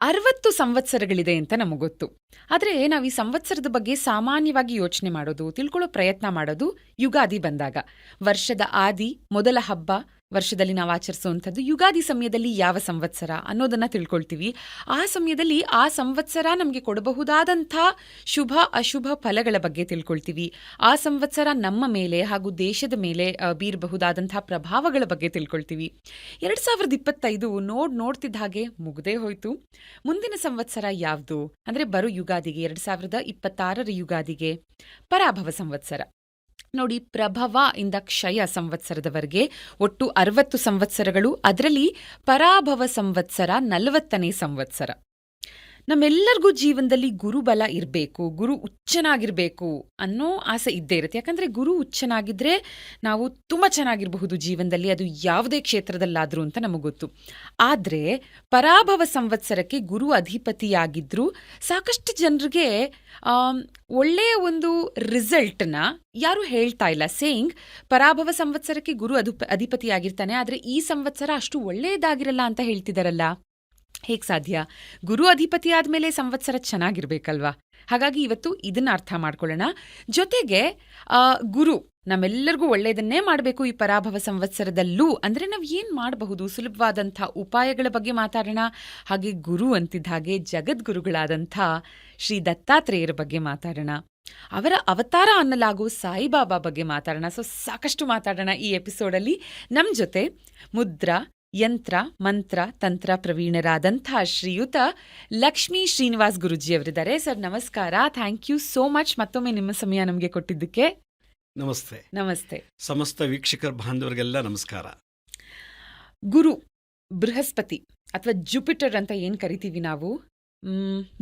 60 ಸಂವತ್ಸರಗಳಿದೆ ಅಂತ ನಮಗೊತ್ತು. ಆದರೆ ನಾವು ಈ ಸಂವತ್ಸರದ ಬಗ್ಗೆ ಸಾಮಾನ್ಯವಾಗಿ ಯೋಚನೆ ಮಾಡೋದು, ತಿಳ್ಕೊಳ್ಳೋ ಪ್ರಯತ್ನ ಮಾಡೋದು ಯುಗಾದಿ ಬಂದಾಗ. ವರ್ಷದ ಆದಿ, ಮೊದಲ ಹಬ್ಬ ವರ್ಷದಲ್ಲಿ ನಾವು ಆಚರಿಸುವಂಥದ್ದು ಯುಗಾದಿ ಸಮಯದಲ್ಲಿ ಯಾವ ಸಂವತ್ಸರ ಅನ್ನೋದನ್ನ ತಿಳ್ಕೊಳ್ತೀವಿ. ಆ ಸಮಯದಲ್ಲಿ ಆ ಸಂವತ್ಸರ ನಮಗೆ ಕೊಡಬಹುದಾದಂಥ ಶುಭ ಅಶುಭ ಫಲಗಳ ಬಗ್ಗೆ ತಿಳ್ಕೊಳ್ತೀವಿ. ಆ ಸಂವತ್ಸರ ನಮ್ಮ ಮೇಲೆ ಹಾಗೂ ದೇಶದ ಮೇಲೆ ಬೀರಬಹುದಾದಂಥ ಪ್ರಭಾವಗಳ ಬಗ್ಗೆ ತಿಳ್ಕೊಳ್ತೀವಿ. 2025 ನೋಡ್ತಿದ್ದ ಹಾಗೆ ಮುಗ್ದೇ ಹೋಯ್ತು. ಮುಂದಿನ ಸಂವತ್ಸರ ಯಾವುದು ಅಂದ್ರೆ ಬರೋ ಯುಗಾದಿಗೆ, 2026ರ ಯುಗಾದಿಗೆ ಪರಾಭವ ಸಂವತ್ಸರ. ನೋಡಿ, ಪ್ರಭವ ಇಂದ ಕ್ಷಯ ಸಂವತ್ಸರದವರೆಗೆ ಒಟ್ಟು 60 ಸಂವತ್ಸರಗಳು. ಅದರಲ್ಲಿ ಪರಾಭವ ಸಂವತ್ಸರ 40ನೇ ಸಂವತ್ಸರ. ನಮ್ಮೆಲ್ಲರಿಗೂ ಜೀವನದಲ್ಲಿ ಗುರುಬಲ ಇರಬೇಕು, ಗುರು ಉಚ್ಚನಾಗಿರ್ಬೇಕು ಅನ್ನೋ ಆಸೆ ಇದ್ದೇ ಇರುತ್ತೆ. ಯಾಕಂದ್ರೆ ಗುರು ಉಚ್ಚನಾಗಿದ್ರೆ ನಾವು ತುಂಬ ಚೆನ್ನಾಗಿರಬಹುದು ಜೀವನದಲ್ಲಿ, ಅದು ಯಾವುದೇ ಕ್ಷೇತ್ರದಲ್ಲಾದ್ರೂ ಅಂತ ನಮಗೊತ್ತು. ಆದರೆ ಪರಾಭವ ಸಂವತ್ಸರಕ್ಕೆ ಗುರು ಅಧಿಪತಿಯಾಗಿದ್ರು ಸಾಕಷ್ಟು ಜನರಿಗೆ ಒಳ್ಳೆಯ ಒಂದು ರಿಸಲ್ಟ್ನ ಯಾರು ಹೇಳ್ತಾ ಇಲ್ಲ. ಸೇಯಿಂಗ್ ಪರಾಭವ ಸಂವತ್ಸರಕ್ಕೆ ಗುರು ಅಧಿಪತಿಯಾಗಿರ್ತಾನೆ, ಆದರೆ ಈ ಸಂವತ್ಸರ ಅಷ್ಟು ಒಳ್ಳೆಯದಾಗಿರಲ್ಲ ಅಂತ ಹೇಳ್ತಿದಾರಲ್ಲ. ಹೇಗೆ ಸಾಧ್ಯ? ಗುರು ಅಧಿಪತಿ ಆದ್ಮೇಲೆ ಸಂವತ್ಸರ ಚೆನ್ನಾಗಿರ್ಬೇಕಲ್ವಾ? ಹಾಗಾಗಿ ಇವತ್ತು ಇದನ್ನ ಅರ್ಥ ಮಾಡ್ಕೊಳ್ಳೋಣ. ಜೊತೆಗೆ ಗುರು ನಮ್ಮೆಲ್ಲರಿಗೂ ಒಳ್ಳೆಯದನ್ನೇ ಮಾಡಬೇಕು ಈ ಪರಾಭವ ಸಂವತ್ಸರದಲ್ಲೂ ಅಂದ್ರೆ ನಾವು ಏನ್ ಮಾಡಬಹುದು, ಸುಲಭವಾದಂಥ ಉಪಾಯಗಳ ಬಗ್ಗೆ ಮಾತಾಡೋಣ. ಹಾಗೆ ಗುರು ಅಂತಿದ್ದ ಹಾಗೆ ಜಗದ್ಗುರುಗಳಾದಂಥ ಶ್ರೀ ದತ್ತಾತ್ರೇಯರ ಬಗ್ಗೆ ಮಾತಾಡೋಣ. ಅವರ ಅವತಾರ ಅನ್ನಲಾಗೋ ಸಾಯಿಬಾಬಾ ಬಗ್ಗೆ ಮಾತಾಡೋಣ. ಸಾಕಷ್ಟು ಮಾತಾಡೋಣ ಈ ಎಪಿಸೋಡಲ್ಲಿ. ನಮ್ಮ ಜೊತೆ ಮುದ್ರಾ, ಯಂತ್ರ, ಮಂತ್ರ, ತಂತ್ರ ಪ್ರವೀಣರಾದಂಥ ಶ್ರೀಯುತ ಲಕ್ಷ್ಮೀ ಶ್ರೀನಿವಾಸ್ ಗುರುಜಿಯವರಿದ್ದಾರೆ. ಸರ್ ನಮಸ್ಕಾರ, ಥ್ಯಾಂಕ್ ಯು ಸೋ ಮಚ್ ಮತ್ತೊಮ್ಮೆ ನಿಮ್ಮ ಸಮಯ ನಮಗೆ ಕೊಟ್ಟಿದ್ದಕ್ಕೆ. ನಮಸ್ತೆ. ನಮಸ್ತೆ. ಸಮಸ್ತ ವೀಕ್ಷಕರ ಬಾಂಧವರಿಗೆಲ್ಲ ನಮಸ್ಕಾರ. ಗುರು, ಬೃಹಸ್ಪತಿ ಅಥವಾ ಜುಪಿಟರ್ ಅಂತ ಏನ್ ಕರಿತೀವಿ ನಾವು,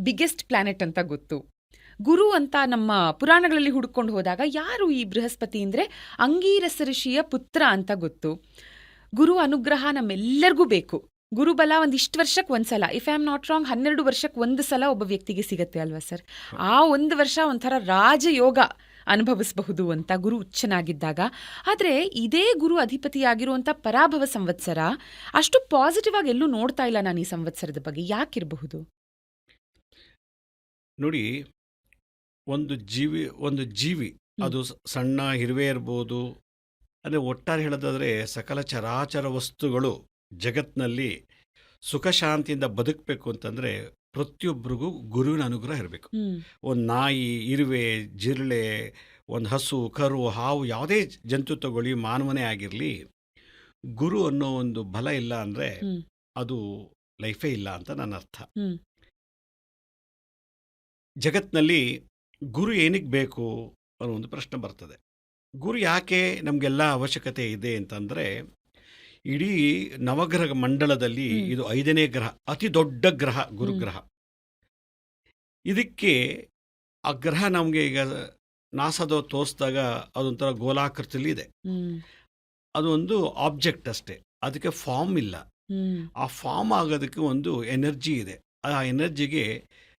ಬಿಗ್ಗೆಸ್ಟ್ ಪ್ಲಾನೆಟ್ ಅಂತ ಗೊತ್ತು. ಗುರು ಅಂತ ನಮ್ಮ ಪುರಾಣಗಳಲ್ಲಿ ಹುಡುಕೊಂಡು ಹೋದಾಗ ಯಾರು ಈ ಬೃಹಸ್ಪತಿ ಅಂದ್ರೆ ಅಂಗೀರಸ ಋಷಿಯ ಪುತ್ರ ಅಂತ ಗೊತ್ತು. ಗುರು ಅನುಗ್ರಹ ನಮ್ಮೆಲ್ಲರಿಗೂ ಬೇಕು. ಗುರುಬಲ ಒಂದಿಷ್ಟು ವರ್ಷಕ್ಕೆ ಒಂದ್ಸಲ, if I am not wrong 12 ವರ್ಷಕ್ಕೆ ಒಂದು ಸಲ ಒಬ್ಬ ವ್ಯಕ್ತಿಗೆ ಸಿಗತ್ತೆ ಅಲ್ವಾ ಸರ್? ಆ ಒಂದು ವರ್ಷ ಒಂಥರ ರಾಜಯೋಗ ಅನುಭವಿಸಬಹುದು ಅಂತ ಗುರು ಉಚ್ಚನಾಗಿದ್ದಾಗ. ಆದರೆ ಇದೇ ಗುರು ಅಧಿಪತಿಯಾಗಿರುವಂಥ ಪರಾಭವ ಸಂವತ್ಸರ ಅಷ್ಟು ಪಾಸಿಟಿವ್ ಆಗಿ ಎಲ್ಲೂ ನೋಡ್ತಾ ಇಲ್ಲ ನಾನು ಈ ಸಂವತ್ಸರದ ಬಗ್ಗೆ. ಯಾಕಿರಬಹುದು? ನೋಡಿ, ಒಂದು ಜೀವಿ ಅದು ಸಣ್ಣ ಇರುವೆ ಇರ್ಬೋದು. ಅಂದರೆ ಒಟ್ಟಾರೆ ಹೇಳೋದಾದರೆ ಸಕಲ ಚರಾಚರ ವಸ್ತುಗಳು ಜಗತ್ತಿನಲ್ಲಿ ಸುಖ ಶಾಂತಿಯಿಂದ ಬದುಕಬೇಕು ಅಂತಂದರೆ ಪ್ರತಿಯೊಬ್ಬರಿಗೂ ಗುರುವಿನ ಅನುಗ್ರಹ ಇರಬೇಕು. ಒಂದು ನಾಯಿ, ಇರುವೆ, ಜಿರಳೆ, ಒಂದು ಹಸು, ಕರು, ಹಾವು, ಯಾವುದೇ ಜಂತು ತಗೊಳ್ಳಿ, ಮಾನವನೇ ಆಗಿರಲಿ, ಗುರು ಅನ್ನೋ ಒಂದು ಬಲ ಇಲ್ಲ ಅಂದರೆ ಅದು ಲೈಫೇ ಇಲ್ಲ ಅಂತ ನನ್ನ ಅರ್ಥ. ಜಗತ್ತಿನಲ್ಲಿ ಗುರು ಏನಕ್ಕೆ ಬೇಕು ಅನ್ನೋ ಒಂದು ಪ್ರಶ್ನೆ ಬರ್ತದೆ. ಗುರು ಯಾಕೆ ನಮಗೆಲ್ಲ ಅವಶ್ಯಕತೆ ಇದೆ ಅಂತಂದರೆ, ಇಡೀ ನವಗ್ರಹ ಮಂಡಲದಲ್ಲಿ ಇದು 5ನೇ ಗ್ರಹ, ಅತಿ ದೊಡ್ಡ ಗ್ರಹ ಗುರುಗ್ರಹ. ಇದಕ್ಕೆ ಆ ಗ್ರಹ ನಮಗೆ ಈಗ ನಾಸಾದ ತೋರಿಸಿದಾಗ ಅದೊಂಥರ ಗೋಲಾಕೃತಿಲಿ ಇದೆ. ಅದು ಒಂದು ಆಬ್ಜೆಕ್ಟ್ ಅಷ್ಟೇ, ಅದಕ್ಕೆ ಫಾರ್ಮ್ ಇಲ್ಲ. ಆ ಫಾರ್ಮ್ ಆಗೋದಕ್ಕೆ ಒಂದು ಎನರ್ಜಿ ಇದೆ. ಆ ಎನರ್ಜಿಗೆ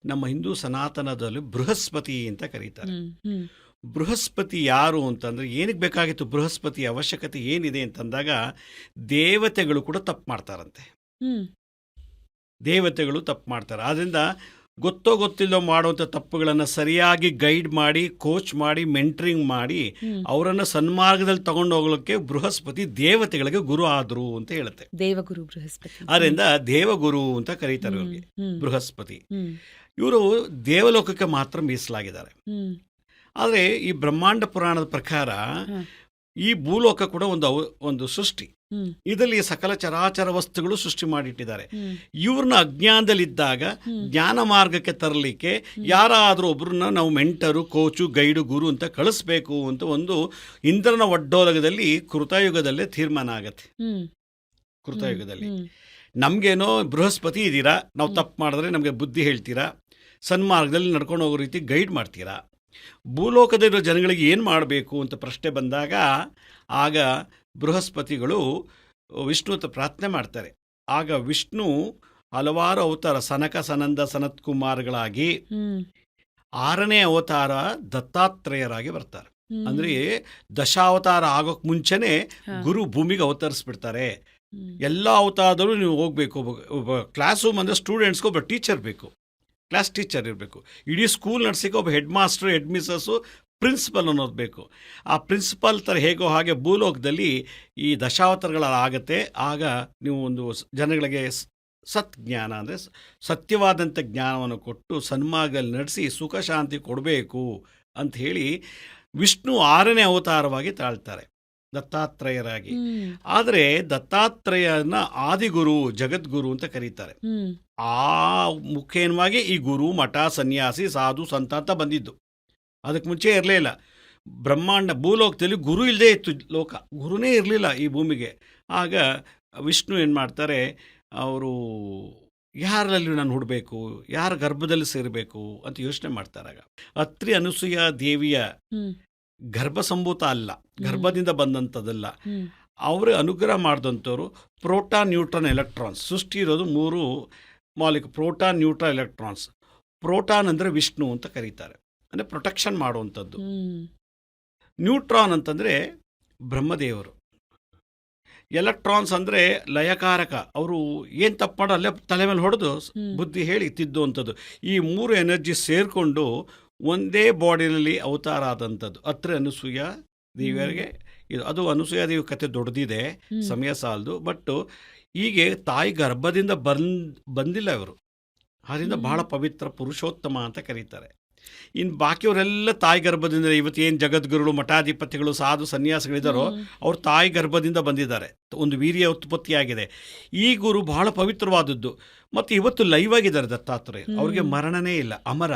ನಮ್ಮ ಹಿಂದೂ ಸನಾತನದಲ್ಲಿ ಬೃಹಸ್ಪತಿ ಅಂತ ಕರೀತಾರೆ. ಬೃಹಸ್ಪತಿ ಯಾರು ಅಂತಂದರೆ, ಏನಕ್ಕೆ ಬೇಕಾಗಿತ್ತು ಬೃಹಸ್ಪತಿ ಅವಶ್ಯಕತೆ ಏನಿದೆ ಅಂತಂದಾಗ, ದೇವತೆಗಳು ಕೂಡ ತಪ್ಪು ಮಾಡ್ತಾರಂತೆ. ದೇವತೆಗಳು ತಪ್ಪು ಮಾಡ್ತಾರೆ. ಆದ್ದರಿಂದ ಗೊತ್ತಿಲ್ಲೋ ಮಾಡುವಂಥ ತಪ್ಪುಗಳನ್ನು ಸರಿಯಾಗಿ ಗೈಡ್ ಮಾಡಿ, ಕೋಚ್ ಮಾಡಿ, ಮೆಂಟ್ರಿಂಗ್ ಮಾಡಿ ಅವರನ್ನು ಸನ್ಮಾರ್ಗದಲ್ಲಿ ತಗೊಂಡು ಹೋಗ್ಲಿಕ್ಕೆ ಬೃಹಸ್ಪತಿ ದೇವತೆಗಳಿಗೆ ಗುರು ಆದ್ರು ಅಂತ ಹೇಳುತ್ತೆ. ದೇವಗುರು ಬೃಹಸ್ಪತಿ. ಅದರಿಂದ ದೇವಗುರು ಅಂತ ಕರೀತಾರೆ ಅವ್ರಿಗೆ ಬೃಹಸ್ಪತಿ. ಇವರು ದೇವಲೋಕಕ್ಕೆ ಮಾತ್ರ ಮೀಸಲಾಗಿದ್ದಾರೆ. ಆದರೆ ಈ ಬ್ರಹ್ಮಾಂಡ ಪುರಾಣದ ಪ್ರಕಾರ ಈ ಭೂಲೋಕ ಕೂಡ ಒಂದು ಸೃಷ್ಟಿ. ಇದರಲ್ಲಿ ಸಕಲ ಚರಾಚರ ವಸ್ತುಗಳು ಸೃಷ್ಟಿ ಮಾಡಿಟ್ಟಿದ್ದಾರೆ. ಇವ್ರನ್ನ ಅಜ್ಞಾನದಲ್ಲಿದ್ದಾಗ ಜ್ಞಾನ ಮಾರ್ಗಕ್ಕೆ ತರಲಿಕ್ಕೆ ಯಾರಾದರೂ ಒಬ್ರನ್ನ ನಾವು ಮೆಂಟರು, ಕೋಚು, ಗೈಡು, ಗುರು ಅಂತ ಕಳಿಸ್ಬೇಕು ಅಂತ ಒಂದು ಇಂದ್ರನ ಒಡ್ಡೋಲಗದಲ್ಲಿ ಕೃತಯುಗದಲ್ಲೇ ತೀರ್ಮಾನ ಆಗತ್ತೆ. ಕೃತಯುಗದಲ್ಲಿ ನಮಗೇನೋ ಬೃಹಸ್ಪತಿ ಇದ್ದೀರಾ, ನಾವು ತಪ್ಪು ಮಾಡಿದ್ರೆ ನಮಗೆ ಬುದ್ಧಿ ಹೇಳ್ತೀರಾ, ಸನ್ಮಾರ್ಗದಲ್ಲಿ ನಡ್ಕೊಂಡು ಹೋಗೋ ರೀತಿ ಗೈಡ್ ಮಾಡ್ತೀರಾ. ಭೂಲೋಕದಲ್ಲಿರೋ ಜನಗಳಿಗೆ ಏನು ಮಾಡಬೇಕು ಅಂತ ಪ್ರಶ್ನೆ ಬಂದಾಗ ಆಗ ಬೃಹಸ್ಪತಿಗಳು ವಿಷ್ಣು ಹತ್ರ ಪ್ರಾರ್ಥನೆ ಮಾಡ್ತಾರೆ. ಆಗ ವಿಷ್ಣು ಹಲವಾರು ಅವತಾರ, ಸನಕ, ಸನಂದ, ಸನತ್ ಕುಮಾರ್ಗಳಾಗಿ 6ನೇ ಅವತಾರ ದತ್ತಾತ್ರೇಯರಾಗಿ ಬರ್ತಾರೆ. ಅಂದರೆ ದಶಾವತಾರ ಆಗೋಕ್ಕೆ ಮುಂಚೆನೇ ಗುರು ಭೂಮಿಗೆ ಅವತರಿಸ್ಬಿಡ್ತಾರೆ. ಎಲ್ಲ ಅವತಾರದಲ್ಲೂ ನೀವು ಹೋಗಬೇಕು. ಒಬ್ಬ ಕ್ಲಾಸ್ ರೂಮ್ ಅಂದರೆ ಸ್ಟೂಡೆಂಟ್ಸ್ಗೆ ಒಬ್ಬ ಟೀಚರ್ ಬೇಕು, ಕ್ಲಾಸ್ ಟೀಚರ್ ಇರಬೇಕು. ಇಡೀ ಸ್ಕೂಲ್ ನಡೆಸಿಕ್ಕೆ ಒಬ್ಬ ಹೆಡ್ ಮಾಸ್ಟ್ರು, ಹೆಡ್ ಮಿಸ್ಸಸ್ಸು, ಪ್ರಿನ್ಸಿಪಲ್ ಅನ್ನೋದು ಬೇಕು. ಆ ಪ್ರಿನ್ಸಿಪಲ್ ಥರ ಹೇಗೋ ಹಾಗೆ ಭೂಲೋಕದಲ್ಲಿ ಈ ದಶಾವತಾರಗಳಾಗತ್ತೆ. ಆಗ ನೀವು ಒಂದು ಜನಗಳಿಗೆ ಸತ್ಜ್ಞಾನ ಅಂದರೆ ಸತ್ಯವಾದಂಥ ಜ್ಞಾನವನ್ನು ಕೊಟ್ಟು ಸನ್ಮಾರ್ಗದಲ್ಲಿ ನಡೆಸಿ ಸುಖ ಶಾಂತಿ ಕೊಡಬೇಕು ಅಂತ ಹೇಳಿ ವಿಷ್ಣು 6ನೇ ಅವತಾರವಾಗಿ ತಾಳ್ತಾರೆ ದತ್ತಾತ್ರೇಯರಾಗಿ. ಆದರೆ ದತ್ತಾತ್ರೇಯನ ಆದಿಗುರು ಜಗದ್ಗುರು ಅಂತ ಕರೀತಾರೆ. ಆ ಮುಖೇನವಾಗಿ ಈ ಗುರು, ಮಠ, ಸನ್ಯಾಸಿ, ಸಾಧು, ಸಂತ ಅಂತ ಬಂದಿದ್ದು. ಅದಕ್ಕೆ ಮುಂಚೆ ಇರಲೇ ಇಲ್ಲ. ಬ್ರಹ್ಮಾಂಡ ಭೂಲೋಕದಲ್ಲಿ ಗುರು ಇಲ್ಲದೇ ಇತ್ತು, ಲೋಕ ಗುರುನೇ ಇರಲಿಲ್ಲ ಈ ಭೂಮಿಗೆ. ಆಗ ವಿಷ್ಣು ಏನು ಮಾಡ್ತಾರೆ, ಅವರು ಯಾರಲ್ಲಿ ನಾನು ಹುಡಬೇಕು, ಯಾರ ಗರ್ಭದಲ್ಲಿ ಸೇರಬೇಕು ಅಂತ ಯೋಚನೆ ಮಾಡ್ತಾರಾಗ ಅತ್ರಿ ಅನಸೂಯ ದೇವಿಯ ಗರ್ಭ ಸಂಭೂತ ಅಲ್ಲ, ಗರ್ಭದಿಂದ ಬಂದಂಥದ್ದಲ್ಲ. ಅವರೇ ಅನುಗ್ರಹ ಮಾಡಿದಂಥವ್ರು ಪ್ರೋಟಾನ್, ನ್ಯೂಟ್ರಾನ್, ಎಲೆಕ್ಟ್ರಾನ್ಸ್. ಸೃಷ್ಟಿ ಇರೋದು 3 molecule, proton, neutron, electrons. Proton ಅಂದರೆ ವಿಷ್ಣು ಅಂತ ಕರೀತಾರೆ, ಅಂದರೆ ಪ್ರೊಟೆಕ್ಷನ್ ಮಾಡುವಂಥದ್ದು. ನ್ಯೂಟ್ರಾನ್ ಅಂತಂದರೆ ಬ್ರಹ್ಮದೇವರು. ಎಲೆಕ್ಟ್ರಾನ್ಸ್ ಅಂದರೆ ಲಯಕಾರಕ, ಅವರು ಏನು ತಪ್ಪು ಮಾಡೋ ಅಲ್ಲೇ ತಲೆ ಮೇಲೆ ಹೊಡೆದು ಬುದ್ಧಿ ಹೇಳಿ ತಿದ್ದುವಂಥದ್ದು. ಈ 3 ಎನರ್ಜಿ ಸೇರಿಕೊಂಡು ಒಂದೇ ಬಾಡಿನಲ್ಲಿ ಅವತಾರ ಆದಂಥದ್ದು ಅತ್ರಿ ಅನಸೂಯ ದೇವಿಯರಿಗೆ. ಇದು ಅದು ಅನಸೂಯ ದೇವಿ ಕತೆ ದೊಡ್ಡದಿದೆ, ಸಮಯ ಸಾಲದು. ಬಟ್ ಹೀಗೆ ತಾಯಿ ಗರ್ಭದಿಂದ ಬಂದಿಲ್ಲ ಇವರು, ಅದರಿಂದ ಬಹಳ ಪವಿತ್ರ ಪುರುಷೋತ್ತಮ ಅಂತ ಕರೀತಾರೆ. ಇನ್ನು ಬಾಕಿಯವರೆಲ್ಲ ತಾಯಿ ಗರ್ಭದಿಂದ, ಇವತ್ತು ಏನು ಜಗದ್ಗುರುಗಳು, ಮಠಾಧಿಪತಿಗಳು, ಸಾಧು ಸನ್ಯಾಸಿಗಳಿದ್ದಾರೋ ಅವ್ರು ತಾಯಿ ಗರ್ಭದಿಂದ ಬಂದಿದ್ದಾರೆ, ಒಂದು ವೀರ್ಯ ಉತ್ಪತ್ತಿಯಾಗಿದೆ. ಈ ಗುರು ಬಹಳ ಪವಿತ್ರವಾದದ್ದು. ಮತ್ತು ಇವತ್ತು ಲೈವ್ ಆಗಿದ್ದಾರೆ ದತ್ತಾತ್ರೇಯ, ಅವ್ರಿಗೆ ಮರಣನೇ ಇಲ್ಲ, ಅಮರ.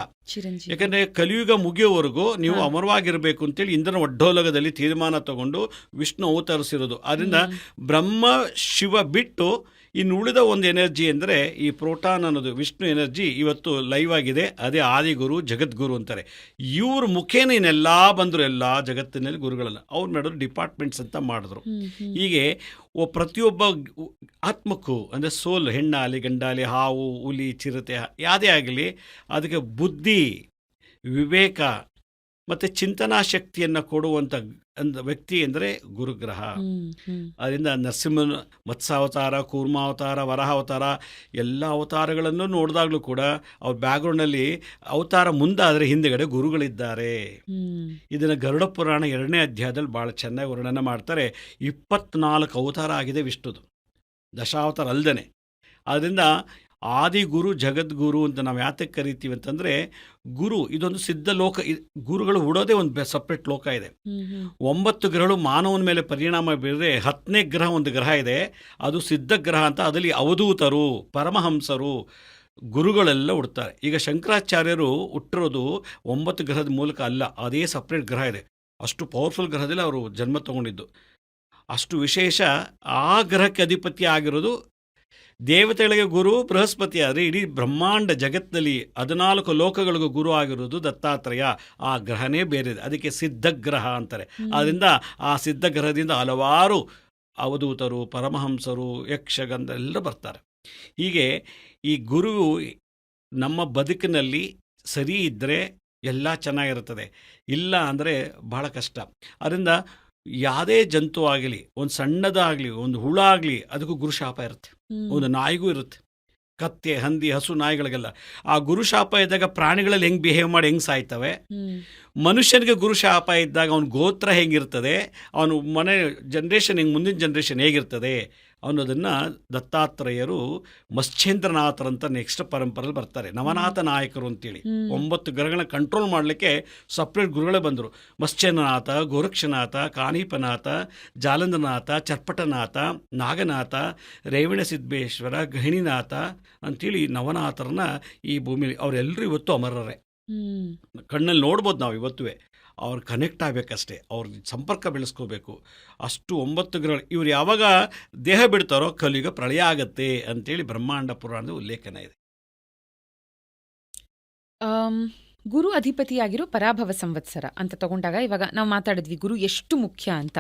ಯಾಕಂದರೆ ಕಲಿಯುಗ ಮುಗಿಯೋವರೆಗೂ ನೀವು ಅಮರವಾಗಿರಬೇಕು ಅಂತೇಳಿ ಇಂದ್ರನ ಒಡ್ಡೋಲಗದಲ್ಲಿ ತೀರ್ಮಾನ ತಗೊಂಡು ವಿಷ್ಣು ಅವತರಿಸಿರೋದು. ಅದರಿಂದ ಬ್ರಹ್ಮ ಶಿವ ಬಿಟ್ಟು ಇನ್ನು ಉಳಿದ ಒಂದು ಎನರ್ಜಿ ಅಂದರೆ ಈ ಪ್ರೋಟಾನ್ ಅನ್ನೋದು ವಿಷ್ಣು ಎನರ್ಜಿ ಇವತ್ತು ಲೈವ್ ಆಗಿದೆ. ಅದೇ ಆದಿಗುರು ಜಗದ್ಗುರು ಅಂತಾರೆ. ಇವ್ರ ಮುಖೇನ ಇನ್ನೆಲ್ಲ ಬಂದರು, ಎಲ್ಲ ಜಗತ್ತಿನಲ್ಲಿ ಗುರುಗಳಲ್ಲ. ಅವ್ರು ಮಾಡಿದ್ರು ಡಿಪಾರ್ಟ್ಮೆಂಟ್ಸ್ ಅಂತ ಮಾಡಿದ್ರು. ಹೀಗೆ ಪ್ರತಿಯೊಬ್ಬ ಆತ್ಮಕ್ಕೂ ಅಂದರೆ ಸೋಲ್, ಹೆಣ್ಣಾಗಲಿ ಗಂಡಾಗಲಿ, ಹಾವು, ಹುಲಿ, ಚಿರತೆ, ಯಾವುದೇ ಆಗಲಿ, ಅದಕ್ಕೆ ಬುದ್ಧಿ, ವಿವೇಕ ಮತ್ತು ಚಿಂತನಾ ಶಕ್ತಿಯನ್ನು ಕೊಡುವಂಥ ವ್ಯಕ್ತಿ ಅಂದರೆ ಗುರುಗ್ರಹ. ಅದರಿಂದ ನರಸಿಂಹನ ಮತ್ಸ್ಯಾವತಾರ, ಕೂರ್ಮಾವತಾರ, ವರಾಹಾವತಾರ ಎಲ್ಲ ಅವತಾರಗಳನ್ನು ನೋಡಿದಾಗಲೂ ಕೂಡ ಅವ್ರ ಬ್ಯಾಕ್ಗ್ರೌಂಡಲ್ಲಿ ಅವತಾರ ಮುಂದಾದರೆ ಹಿಂದೆಗಡೆ ಗುರುಗಳಿದ್ದಾರೆ. ಇದನ್ನು ಗರುಡ ಪುರಾಣ 2ನೇ ಅಧ್ಯಾಯದಲ್ಲಿ ಭಾಳ ಚೆನ್ನಾಗಿ ವರ್ಣನೆ ಮಾಡ್ತಾರೆ. 24 ಅವತಾರ ಆಗಿದೆ ವಿಷ್ಣುದು, ದಶಾವತಾರ ಅಲ್ದೇ. ಆದ್ದರಿಂದ ಆದಿಗುರು ಜಗದ್ಗುರು ಅಂತ ನಾವು ಯಾತಕ್ಕೆ ಕರಿತೀವಿ ಅಂತಂದರೆ, ಗುರು ಇದೊಂದು ಸಿದ್ಧ ಲೋಕ. ಗುರುಗಳು ಹುಡೋದೇ ಒಂದು ಸಪ್ರೇಟ್ ಲೋಕ ಇದೆ. 9 ಗ್ರಹಗಳು ಮಾನವನ ಮೇಲೆ ಪರಿಣಾಮ ಬೀರಿದ್ರೆ 10ನೇ ಗ್ರಹ ಒಂದು ಗ್ರಹ ಇದೆ, ಅದು ಸಿದ್ಧ ಗ್ರಹ ಅಂತ. ಅದರಲ್ಲಿ ಅವಧೂತರು, ಪರಮಹಂಸರು, ಗುರುಗಳೆಲ್ಲ ಹುಡ್ತಾರೆ. ಈಗ ಶಂಕರಾಚಾರ್ಯರು ಹುಟ್ಟಿರೋದು 9 ಗ್ರಹದ ಮೂಲಕ ಅಲ್ಲ, ಅದೇ ಸಪ್ರೇಟ್ ಗ್ರಹ ಇದೆ. ಅಷ್ಟು ಪವರ್ಫುಲ್ ಗ್ರಹದಲ್ಲಿ ಅವರು ಜನ್ಮ ತಗೊಂಡಿದ್ದು. ಅಷ್ಟು ವಿಶೇಷ. ಆ ಗ್ರಹಕ್ಕೆ ಅಧಿಪತಿ ಆಗಿರೋದು ದೇವತೆಗಳಿಗೆ ಗುರು ಬೃಹಸ್ಪತಿ. ಆದರೆ ಇಡೀ ಬ್ರಹ್ಮಾಂಡ ಜಗತ್ತಿನಲ್ಲಿ 14 ಲೋಕಗಳಿಗೂ ಗುರು ಆಗಿರೋದು ದತ್ತಾತ್ರೇಯ. ಆ ಗ್ರಹನೇ ಬೇರೆ, ಅದಕ್ಕೆ ಸಿದ್ಧಗ್ರಹ ಅಂತಾರೆ. ಆದ್ದರಿಂದ ಆ ಸಿದ್ಧಗ್ರಹದಿಂದ ಹಲವಾರು ಅವಧೂತರು, ಪರಮಹಂಸರು, ಯಕ್ಷಗಂಧ ಎಲ್ಲ ಬರ್ತಾರೆ. ಹೀಗೆ ಈ ಗುರು ನಮ್ಮ ಬದುಕಿನಲ್ಲಿ ಸರಿ ಇದ್ದರೆ ಎಲ್ಲ ಚೆನ್ನಾಗಿರುತ್ತದೆ, ಇಲ್ಲ ಅಂದರೆ ಬಹಳ ಕಷ್ಟ. ಅದರಿಂದ ಯಾವುದೇ ಜಂತು ಆಗಲಿ, ಒಂದು ಸಣ್ಣದಾಗಲಿ, ಒಂದು ಹುಳ ಆಗಲಿ, ಅದಕ್ಕೂ ಗುರುಶಾಪ ಇರುತ್ತೆ. ಒಂದು ನಾಯಿಗೂ ಇರುತ್ತೆ, ಕತ್ತೆ, ಹಂದಿ, ಹಸು, ನಾಯಿಗಳಿಗೆಲ್ಲ. ಆ ಗುರುಶಾಪ ಇದ್ದಾಗ ಪ್ರಾಣಿಗಳಲ್ಲಿ ಹೆಂಗೆ ಬಿಹೇವ್ ಮಾಡಿ ಹೆಂಗೆ ಸಾಯ್ತವೆ, ಮನುಷ್ಯನಿಗೆ ಗುರುಶಾಪ ಇದ್ದಾಗ ಅವನ ಗೋತ್ರ ಹೆಂಗಿರ್ತದೆ, ಅವನು ಮನೆ ಜನ್ರೇಷನ್ ಹೆಂಗೆ, ಮುಂದಿನ ಜನ್ರೇಷನ್ ಹೇಗಿರ್ತದೆ ಅನ್ನೋದನ್ನು ದತ್ತಾತ್ರೇಯರು ಮತ್ಸ್ಯೇಂದ್ರನಾಥರಂತ ನೆಕ್ಸ್ಟ್ ಪರಂಪರೆಯಲ್ಲಿ ಬರ್ತಾರೆ. ನವನಾಥ ನಾಯಕರು ಅಂತೇಳಿ 9 ಗ್ರಹಗಳನ್ನ ಕಂಟ್ರೋಲ್ ಮಾಡಲಿಕ್ಕೆ ಸಪ್ರೇಟ್ ಗುರುಗಳೇ ಬಂದರು. ಮತ್ಸ್ಯೇಂದ್ರನಾಥ, ಗೋರಕ್ಷನಾಥ, ಕಾನೀಪನಾಥ, ಜಾಲಂಧನಾಥ, ಚರ್ಪಟನಾಥ, ನಾಗನಾಥ, ರೇವಣ ಸಿದ್ದೇಶ್ವರ, ಗಹಿಣಿನಾಥ ಅಂತೇಳಿ ನವನಾಥರನ್ನ ಈ ಭೂಮಿಲಿ ಅವರೆಲ್ಲರೂ ಇವತ್ತು ಅಮರರೇ. ಕಣ್ಣಲ್ಲಿ ನೋಡ್ಬೋದು ನಾವು ಇವತ್ತುವೆ. ಅವ್ರು ಕನೆಕ್ಟ್ ಆಗಬೇಕಷ್ಟೇ, ಅವ್ರ ಸಂಪರ್ಕ ಬೆಳೆಸ್ಕೋಬೇಕು. ಅಷ್ಟು 9 ಗ್ರಹಗಳು. ಇವ್ರು ಯಾವಾಗ ದೇಹ ಬಿಡ್ತಾರೋ ಕಲಿಯುಗ ಪ್ರಳಯ ಆಗತ್ತೆ ಅಂತೇಳಿ ಬ್ರಹ್ಮಾಂಡ ಪುರಾಣದ ಉಲ್ಲೇಖನ ಇದೆ. ಗುರು ಅಧಿಪತಿಯಾಗಿರೋ ಪರಾಭವ ಸಂವತ್ಸರ ಅಂತ ತಗೊಂಡಾಗ ಇವಾಗ ನಾವು ಮಾತಾಡಿದ್ವಿ ಗುರು ಎಷ್ಟು ಮುಖ್ಯ ಅಂತ.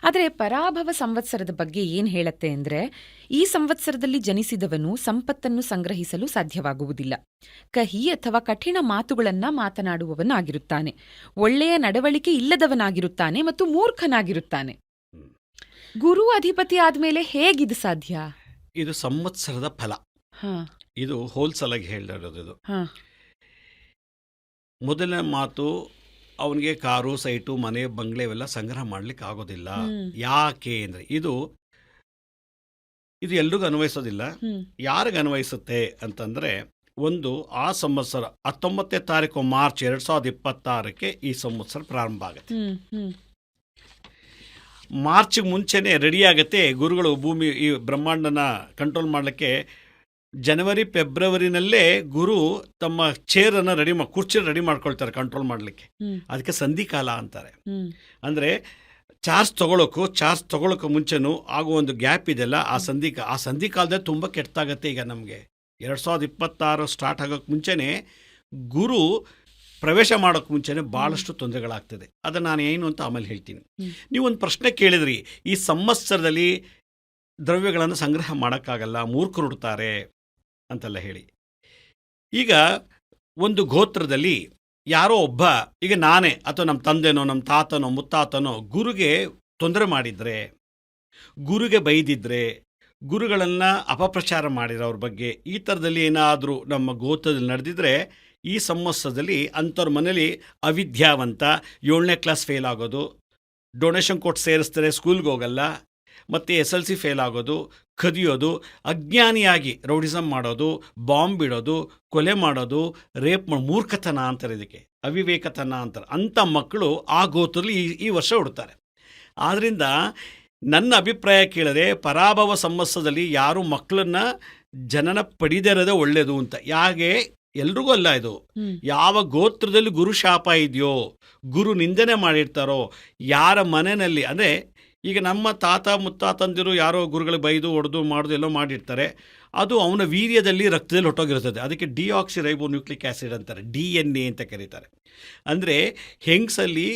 ಆದರೆ ಪರಾಭವ ಸಂವತ್ಸರದ ಬಗ್ಗೆ ಏನು ಹೇಳುತ್ತೆ ಅಂದರೆ, ಈ ಸಂವತ್ಸರದಲ್ಲಿ ಜನಿಸಿದವನು ಸಂಪತ್ತನ್ನು ಸಂಗ್ರಹಿಸಲು ಸಾಧ್ಯವಾಗುವುದಿಲ್ಲ. ಕಹಿ ಅಥವಾ ಕಠಿಣ ಮಾತುಗಳನ್ನು ಮಾತನಾಡುವವನಾಗಿರುತ್ತಾನೆ, ಒಳ್ಳೆಯ ನಡವಳಿಕೆ ಇಲ್ಲದವನಾಗಿರುತ್ತಾನೆ ಮತ್ತು ಮೂರ್ಖನಾಗಿರುತ್ತಾನೆ. ಗುರು ಅಧಿಪತಿ ಆದ್ಮೇಲೆ ಹೇಗಿದು ಸಾಧ್ಯ? ಇದು ಸಂವತ್ಸರದ ಫಲ. ಹಾ ಇದು ಹೋಲ್ಸಲ್ ಆಗಿ ಹೇಳಿರೋದು. ಇದು ಹಾ ಮೊದಲನೇ ಮಾತು, ಅವನಿಗೆ ಕಾರು, ಸೈಟು, ಮನೆ, ಬಂಗ್ಲೆ ಇವೆಲ್ಲ ಸಂಗ್ರಹ ಮಾಡ್ಲಿಕ್ಕೆ ಆಗೋದಿಲ್ಲ. ಯಾಕೆ ಅಂದರೆ ಇದು ಎಲ್ರಿಗೂ ಅನ್ವಯಿಸೋದಿಲ್ಲ. ಯಾರಿಗೆ ಅನ್ವಯಿಸುತ್ತೆ ಅಂತಂದರೆ, ಒಂದು ಆ ಸಂವತ್ಸರ 19ನೇ ತಾರೀಕು ಮಾರ್ಚ್ 2026ಕ್ಕೆ ಈ ಸಂವತ್ಸರ ಪ್ರಾರಂಭ ಆಗುತ್ತೆ. ಮಾರ್ಚ್ ಮುಂಚೆನೇ ರೆಡಿ ಆಗುತ್ತೆ. ಗುರುಗಳು ಭೂಮಿ ಈ ಬ್ರಹ್ಮಾಂಡನ ಕಂಟ್ರೋಲ್ ಮಾಡಲಿಕ್ಕೆ ಜನವರಿ ಫೆಬ್ರವರಿನಲ್ಲೇ ಗುರು ತಮ್ಮ ಚೇರನ್ನು ಕುರ್ಚಿ ರೆಡಿ ಮಾಡ್ಕೊಳ್ತಾರೆ ಕಂಟ್ರೋಲ್ ಮಾಡಲಿಕ್ಕೆ. ಅದಕ್ಕೆ ಸಂಧಿಕಾಲ ಅಂತಾರೆ. ಅಂದರೆ ಚಾರ್ಜ್ ತಗೊಳ್ಳೋಕ್ಕೂ ಮುಂಚೆನೂ ಆಗೋ ಒಂದು ಗ್ಯಾಪ್ ಇದೆಯಲ್ಲ, ಆ ಸಂಧಿಕಾಲದಲ್ಲಿ ತುಂಬ ಕೆಟ್ಟಾಗತ್ತೆ. ಈಗ ನಮಗೆ 2026 ಸ್ಟಾರ್ಟ್ ಆಗೋಕ್ಕೆ ಮುಂಚೆನೇ ಗುರು ಪ್ರವೇಶ ಮಾಡೋಕ್ಕೆ ಮುಂಚೆನೇ ಭಾಳಷ್ಟು ತೊಂದರೆಗಳಾಗ್ತದೆ. ಅದನ್ನು ನಾನು ಏನು ಅಂತ ಆಮೇಲೆ ಹೇಳ್ತೀನಿ. ನೀವೊಂದು ಪ್ರಶ್ನೆ ಕೇಳಿದ್ರಿ, ಈ ಸಂವತ್ಸರದಲ್ಲಿ ದ್ರವ್ಯಗಳನ್ನು ಸಂಗ್ರಹ ಮಾಡೋಕ್ಕಾಗಲ್ಲ, ಮೂರ್ಖರು ಹುಡ್ತಾರೆ ಅಂತೆಲ್ಲ ಹೇಳಿ. ಈಗ ಒಂದು ಗೋತ್ರದಲ್ಲಿ ಯಾರೋ ಒಬ್ಬ, ಈಗ ನಾನೇ ಅಥವಾ ನಮ್ಮ ತಂದೆನೋ ನಮ್ಮ ತಾತನೋ ಮುತ್ತಾತನೋ ಗುರುಗೆ ತೊಂದರೆ ಮಾಡಿದರೆ, ಗುರುಗೆ ಬೈದಿದ್ರೆ, ಗುರುಗಳನ್ನು ಅಪಪ್ರಚಾರ ಮಾಡಿರೋ ಅವ್ರ ಬಗ್ಗೆ ಈ ಥರದಲ್ಲಿ ಏನಾದರೂ ನಮ್ಮ ಗೋತ್ರದಲ್ಲಿ ನಡೆದಿದ್ರೆ, ಈ ಸಂವತ್ಸರದಲ್ಲಿ ಅಂಥವ್ರ ಮನೇಲಿ ಅವಿದ್ಯಾವಂತ 7ನೇ ಕ್ಲಾಸ್ ಫೇಲ್ ಆಗೋದು, ಡೊನೇಷನ್ ಕೊಟ್ಟು ಸೇರಿಸ್ತಾರೆ, ಸ್ಕೂಲ್ಗೆ ಹೋಗಲ್ಲ, ಮತ್ತು SLC ಫೇಲ್ ಆಗೋದು, ಕದಿಯೋದು, ಅಜ್ಞಾನಿಯಾಗಿ ರೌಡಿಸಮ್ ಮಾಡೋದು, ಬಾಂಬ್ ಬಿಡೋದು, ಕೊಲೆ ಮಾಡೋದು, ರೇಪ್ ಮೂರ್ಖತನ ಅಂತಾರೆ, ಇದಕ್ಕೆ ಅವಿವೇಕತನ ಅಂತಾರೆ. ಅಂಥ ಮಕ್ಕಳು ಆ ಗೋತ್ರದಲ್ಲಿ ಈ ವರ್ಷ ಹುಡ್ತಾರೆ. ಆದ್ದರಿಂದ ನನ್ನ ಅಭಿಪ್ರಾಯ ಕೇಳಿದ್ರೆ, ಪರಾಭವ ಸಂವತ್ಸರದಲ್ಲಿ ಯಾರು ಮಕ್ಕಳನ್ನ ಜನನ ಪಡಿದೇ ಇರೋದೇ ಒಳ್ಳೆಯದು ಅಂತ. ಯಾಕೆ ಎಲ್ರಿಗೂ ಅಲ್ಲ, ಇದು ಯಾವ ಗೋತ್ರದಲ್ಲಿ ಗುರು ಶಾಪ ಇದೆಯೋ, ಗುರು ನಿಂದನೆ ಮಾಡಿರ್ತಾರೋ, ಯಾರ ಮನೆಯಲ್ಲಿ, ಅಂದರೆ ಈಗ ನಮ್ಮ ತಾತ ಮುತ್ತಾತಂದಿರು ಯಾರೋ ಗುರುಗಳಿಗೆ ಬೈದು ಹೊಡೆದು ಮಾಡೋದು ಎಲ್ಲೋ ಮಾಡಿರ್ತಾರೆ, ಅದು ಅವನ ವೀರ್ಯದಲ್ಲಿ ರಕ್ತದಲ್ಲಿ ಹೊಟ್ಟೋಗಿರ್ತದೆ. ಅದಕ್ಕೆ ಡಿಆಕ್ಸಿರೈಬೋನ್ಯೂಕ್ಲಿಕ್ ಆ್ಯಸಿಡ್ ಅಂತಾರೆ, DNA ಅಂತ ಕರೀತಾರೆ. ಅಂದರೆ ಹೆಂಗಸಲ್ಲಿ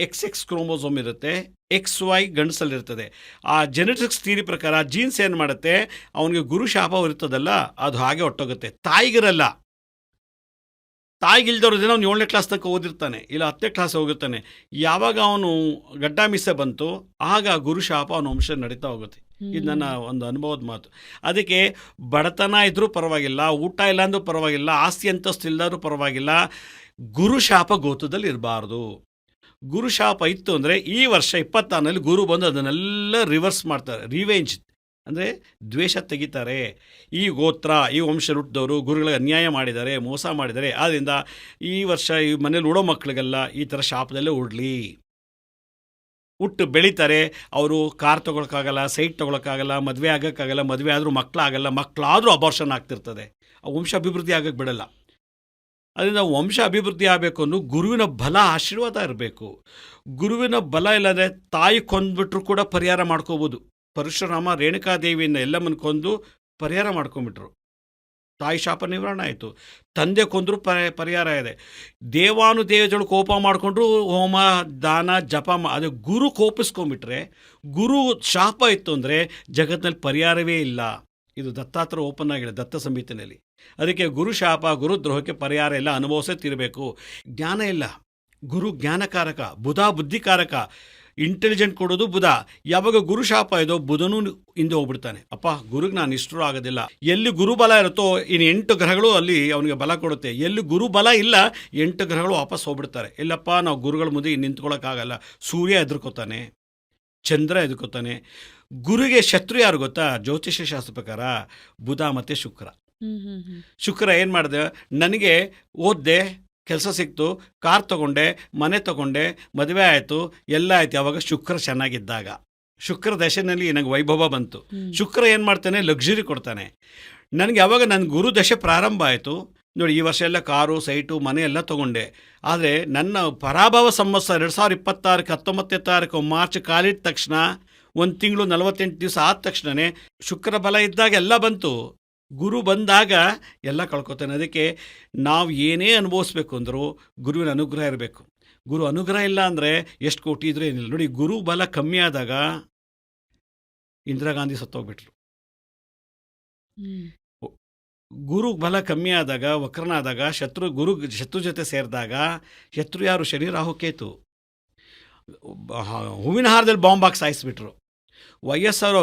XX ಕ್ರೋಮೋಸೋಮ್ ಇರುತ್ತೆ, XY ಗಂಡಸಲ್ಲಿರ್ತದೆ. ಆ ಜೆನೆಟಿಕ್ಸ್ ಥಿಯರಿ ಪ್ರಕಾರ ಜೀನ್ಸ್ ಏನು ಮಾಡುತ್ತೆ, ಅವನಿಗೆ ಗುರು ಶಾಪ ಇರ್ತದಲ್ಲ, ಅದು ಹಾಗೆ ಹೊಟ್ಟೋಗುತ್ತೆ. ತಾಯಿಗಿರಲ್ಲ. ತಾಯಿಗಿಲ್ದವ್ರ ದಿನ ಅವ್ನು 7ನೇ ಕ್ಲಾಸ್ ತನಕ ಓದಿರ್ತಾನೆ, ಇಲ್ಲ 10ನೇ ಕ್ಲಾಸ್ ಹೋಗಿರ್ತಾನೆ. ಯಾವಾಗ ಅವನು ಗಡ್ಡ ಮಿಸೆ ಬಂತು, ಆಗ ಗುರುಶಾಪ ಅವನ ವಂಶ ನಡೀತಾ ಹೋಗುತ್ತೆ. ಇದು ನನ್ನ ಒಂದು ಅನುಭವದ ಮಾತು. ಅದಕ್ಕೆ ಬಡತನ ಇದ್ರೂ ಪರವಾಗಿಲ್ಲ, ಊಟ ಇಲ್ಲ ಅಂದ್ರೂ ಪರವಾಗಿಲ್ಲ, ಆಸ್ತಿ ಅಂತಸ್ತು ಇಲ್ಲದ್ರೂ ಪರವಾಗಿಲ್ಲ, ಗುರುಶಾಪ ಗೋತ್ರದಲ್ಲಿ ಇರಬಾರ್ದು. ಗುರುಶಾಪ ಇತ್ತು ಅಂದರೆ ಈ ವರ್ಷ 26ರಲ್ಲಿ ಗುರು ಬಂದು ಅದನ್ನೆಲ್ಲ ರಿವರ್ಸ್ ಮಾಡ್ತಾರೆ, ರಿವೆಂಜ್ ಅಂದರೆ ದ್ವೇಷ ತೆಗಿತಾರೆ. ಈ ಗೋತ್ರ, ಈ ವಂಶ ಹುಟ್ಟಿದವರು ಗುರುಗಳಿಗೆ ಅನ್ಯಾಯ ಮಾಡಿದ್ದಾರೆ, ಮೋಸ ಮಾಡಿದ್ದಾರೆ. ಆದ್ದರಿಂದ ಈ ವರ್ಷ ಈ ಮನೇಲಿ ಉಡೋ ಮಕ್ಕಳಿಗೆಲ್ಲ ಈ ಥರ ಶಾಪದಲ್ಲೇ ಉಡ್ಲಿ. ಹುಟ್ಟು ಬೆಳೀತಾರೆ, ಅವರು ಕಾರ್ ತೊಗೊಳಕ್ಕಾಗಲ್ಲ, ಸೈಟ್ ತೊಗೊಳಕ್ಕಾಗಲ್ಲ, ಮದುವೆ ಆಗೋಕ್ಕಾಗಲ್ಲ, ಮದುವೆ ಆದರೂ ಮಕ್ಕಳಾಗಲ್ಲ, ಮಕ್ಕಳಾದರೂ ಅಬಾರ್ಷನ್ ಆಗ್ತಿರ್ತದೆ. ಆ ವಂಶ ಅಭಿವೃದ್ಧಿ ಆಗೋಕ್ಕೆ ಬಿಡಲ್ಲ. ಅದರಿಂದ ವಂಶ ಅಭಿವೃದ್ಧಿ ಆಗಬೇಕು ಅನ್ನೋ ಗುರುವಿನ ಬಲ ಆಶೀರ್ವಾದ ಇರಬೇಕು. ಗುರುವಿನ ಬಲ ಇಲ್ಲದೆ ತಾಯಿ ಕೊಂದ್ಬಿಟ್ರು ಕೂಡ ಪರಿಹಾರ ಮಾಡ್ಕೋಬೋದು. ಪರಶುರಾಮ ರೇಣುಕಾದೇವಿಯನ್ನು ಎಲ್ಲಮ್ಮನ ಕೊಂದು ಪರಿಹಾರ ಮಾಡ್ಕೊಂಬಿಟ್ರು, ತಾಯಿ ಶಾಪ ನಿವಾರಣೆ ಆಯಿತು. ತಂದೆ ಕೊಂದರೂ ಪರಿಹಾರ ಇದೆ. ದೇವಾನುದೇವತೆಗಳು ಕೋಪ ಮಾಡಿಕೊಂಡ್ರು ಹೋಮ ದಾನ ಜಪ ಅದು ಗುರು ಕೋಪಿಸ್ಕೊಂಡ್ಬಿಟ್ರೆ, ಗುರು ಶಾಪ ಇತ್ತು ಅಂದರೆ ಜಗತ್ತಿನಲ್ಲಿ ಪರಿಹಾರವೇ ಇಲ್ಲ. ಇದು ದತ್ತಾತ್ರ ಓಪನ್ ಆಗಿದೆ ದತ್ತ ಸಂಹಿತೆಯಲ್ಲಿ. ಅದಕ್ಕೆ ಗುರು ಶಾಪ ಗುರುದ್ರೋಹಕ್ಕೆ ಪರಿಹಾರ ಎಲ್ಲ ಅನುಭವಿಸೇ ತಿರಬೇಕು. ಜ್ಞಾನ ಇಲ್ಲ, ಗುರು ಜ್ಞಾನಕಾರಕ, ಬುಧ ಬುದ್ಧಿಕಾರಕ, ಇಂಟೆಲಿಜೆಂಟ್ ಕೊಡೋದು ಬುಧ. ಯಾವಾಗ ಗುರು ಶಾಪ ಇದೋ ಬುಧನೂ ಹಿಂದೆ ಹೋಗ್ಬಿಡ್ತಾನೆ. ಅಪ್ಪ ಗುರುಗೆ ನಾನು ಇಷ್ಟರು ಆಗೋದಿಲ್ಲ. ಎಲ್ಲಿ ಗುರು ಬಲ ಇರುತ್ತೋ ಇನ್ನು 8 ಗ್ರಹಗಳು ಅಲ್ಲಿ ಅವನಿಗೆ ಬಲ ಕೊಡುತ್ತೆ. ಎಲ್ಲಿ ಗುರು ಬಲ ಇಲ್ಲ 8 ಗ್ರಹಗಳು ವಾಪಸ್ ಹೋಗ್ಬಿಡ್ತಾರೆ. ಇಲ್ಲಪ್ಪ ನಾವು ಗುರುಗಳ ಮುಂದೆ ನಿಂತ್ಕೊಳ್ಳೋಕ್ಕಾಗಲ್ಲ. ಸೂರ್ಯ ಎದುರ್ಕೋತಾನೆ, ಚಂದ್ರ ಎದುರ್ಕೋತಾನೆ. ಗುರುಗೆ ಶತ್ರು ಯಾರು ಗೊತ್ತಾ? ಜ್ಯೋತಿಷ್ಯ ಶಾಸ್ತ್ರ ಪ್ರಕಾರ ಬುಧ ಮತ್ತು ಶುಕ್ರ. ಶುಕ್ರ ಏನು ಮಾಡಿದೆ, ನನಗೆ ಓದ್ದೆ, ಕೆಲಸ ಸಿಕ್ತು, ಕಾರ್ ತೊಗೊಂಡೆ, ಮನೆ ತೊಗೊಂಡೆ, ಮದುವೆ ಆಯಿತು, ಎಲ್ಲ ಆಯ್ತು. ಯಾವಾಗ ಶುಕ್ರ ಚೆನ್ನಾಗಿದ್ದಾಗ, ಶುಕ್ರ ದಶೆಯಲ್ಲಿ ನನಗೆ ವೈಭವ ಬಂತು. ಶುಕ್ರ ಏನು ಮಾಡ್ತಾನೆ, ಲಕ್ಸುರಿ ಕೊಡ್ತಾನೆ. ನನಗೆ ಯಾವಾಗ ನನ್ನ ಗುರು ದಶೆ ಪ್ರಾರಂಭ ಆಯಿತು ನೋಡಿ, ಈ ವರ್ಷ ಎಲ್ಲ ಕಾರು ಸೈಟು ಮನೆ ಎಲ್ಲ ತೊಗೊಂಡೆ. ಆದರೆ ನನ್ನ ಪರಾಭವ ಸಂವತ್ಸರ 2026 19ನೇ ತಾರೀಕು ಮಾರ್ಚ್ ಕಾಲಿಟ್ಟ ತಕ್ಷಣ 1 ತಿಂಗಳು 48 ದಿವಸ ಆದ ತಕ್ಷಣವೇ ಶುಕ್ರ ಬಲ ಇದ್ದಾಗ ಎಲ್ಲ ಬಂತು. ಗುರು ಬಂದಾಗ ಎಲ್ಲ ಕಳ್ಕೊತಾನೆ. ಅದಕ್ಕೆ ನಾವು ಏನೇ ಅನುಭವಿಸ್ಬೇಕು ಅಂದರೂ ಗುರುವಿನ ಅನುಗ್ರಹ ಇರಬೇಕು. ಗುರು ಅನುಗ್ರಹ ಇಲ್ಲ ಅಂದರೆ ಎಷ್ಟು ಕೋಟಿ ಇದ್ರೂ ಏನಿಲ್ಲ. ನೋಡಿ, ಗುರು ಬಲ ಕಮ್ಮಿ ಆದಾಗ ಇಂದಿರಾ ಗಾಂಧಿ ಸತ್ತೋಗ್ಬಿಟ್ರು. ಗುರು ಬಲ ಕಮ್ಮಿ ಆದಾಗ, ವಕ್ರನಾದಾಗ, ಶತ್ರು ಜೊತೆ ಸೇರಿದಾಗ, ಶತ್ರು ಯಾರು? ಶನಿ ರಾಹು ಕೇತು. ಹೂವಿನ ಹಾರದಲ್ಲಿ ಬಾಂಬ್ ಹಾಕಿ ಸಾಯಿಸಿಬಿಟ್ರು. YSR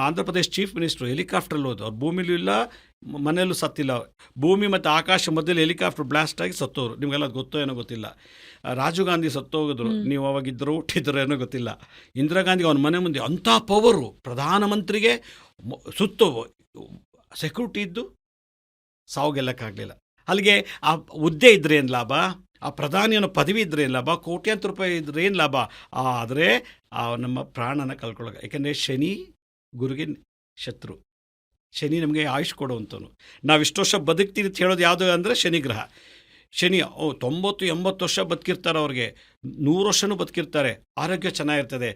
Andhra Pradesh chief minister ಹೆಲಿಕಾಪ್ಟ್ರಲ್ಲಿ ಹೋದ್ರು. ಅವ್ರು ಭೂಮಿಲೂ ಇಲ್ಲ, ಮನೆಯಲ್ಲೂ ಸತ್ತಿಲ್ಲ. ಭೂಮಿ ಮತ್ತು ಆಕಾಶ ಮಧ್ಯದಲ್ಲಿ ಹೆಲಿಕಾಪ್ಟರ್ ಬ್ಲಾಸ್ಟ್ ಆಗಿ ಸತ್ತೋರು. ನಿಮಗೆಲ್ಲ ಗೊತ್ತೋ ಏನೋ ಗೊತ್ತಿಲ್ಲ. ರಾಜೀವ್ ಗಾಂಧಿ ಸತ್ತೋಗಿದ್ರು, ನೀವು ಅವಾಗಿದ್ದರು ಹುಟ್ಟಿದ್ರು ಏನೋ ಗೊತ್ತಿಲ್ಲ. ಇಂದಿರಾ ಗಾಂಧಿಗೆ ಅವನ ಮನೆ ಮುಂದೆ ಅಂಥ ಪವರು, ಪ್ರಧಾನಮಂತ್ರಿಗೆ ಸುತ್ತು ಸೆಕ್ಯೂರಿಟಿ ಇದ್ದು ಸಾವು ಗೆಲ್ಲಕ್ಕಾಗಲಿಲ್ಲ. ಅಲ್ಲಿಗೆ ಆ ಹುದ್ದೆ ಇದ್ರೆ ಏನು ಲಾಭ, ಆ ಪ್ರಧಾನಿ ಅನ್ನೋ ಪದವಿ ಇದ್ರೆ ಏನು ಲಾಭ, ಕೋಟ್ಯಾಂತರ ರೂಪಾಯಿ ಇದ್ರೆ ಏನು ಲಾಭ, ಆದರೆ ನಮ್ಮ ಪ್ರಾಣನ ಕಳ್ಕೊಳ್ಳೋಕೆ. ಯಾಕೆಂದರೆ ಶನಿ ಗುರುಗೆ ಶತ್ರು. ಶನಿ ನಮಗೆ ಆಯುಷ್ ಕೊಡುವಂಥವನು. ನಾವು ಇಷ್ಟು ವರ್ಷ ಬದುಕ್ತೀವಿ ಅಂತ ಹೇಳೋದು ಯಾವುದು ಅಂದರೆ ಶನಿ ಗ್ರಹ. ಶನಿ 90-80 ವರ್ಷ ಬದುಕಿರ್ತಾರೆ, ಅವ್ರಿಗೆ 100 ವರ್ಷನೂ ಬದುಕಿರ್ತಾರೆ, ಆರೋಗ್ಯ ಚೆನ್ನಾಗಿರ್ತದೆ.